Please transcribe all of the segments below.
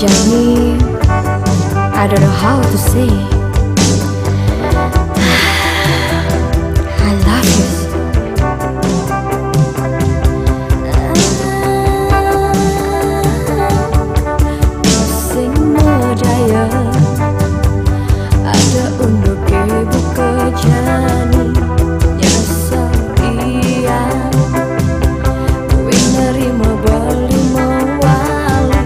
Johnny, I don't know how to say I love you. Sing modaya ada untuk ibu kejani nyasa iya wing nerima bali mawali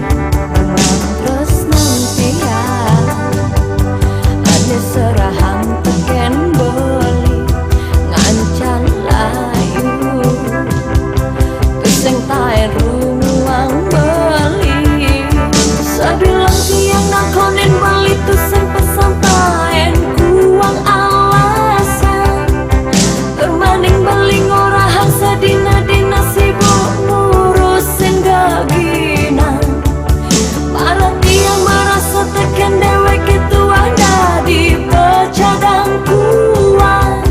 terus nanti ya ada serahan teken beli ngancan layu peseng tae ruang beli sabilang tiang nakonen bali tuh sampai kuang alasan termaning beling orahan sedina-dina sibuk ngurusin gagina para tiang merasa tekan dewek itu ada di pecadang kuang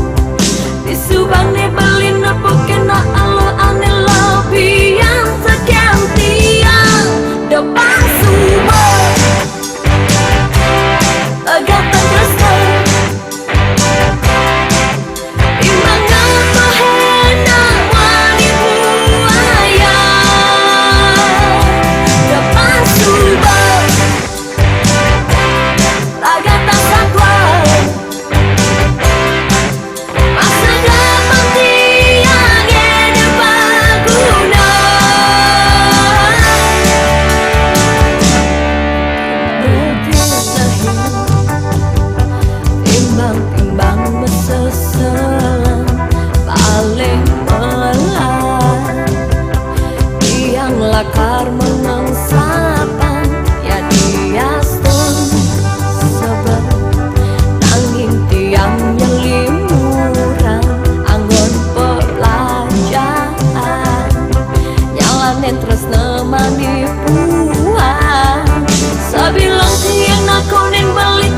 di subane beli nepuk kena alo ane labian sekian tiang depan subang agatan tresna imangan mahena wani buaya depan subang agatan satwa masa depan tiang ede baguna timbang-timbang beseselan paling melan tiang lakar mengangsapan ya diaston sebab nanging tiang nyelimuran anggon pelajaran nyalanen terus nemani puan sabilang tiang nakonin balik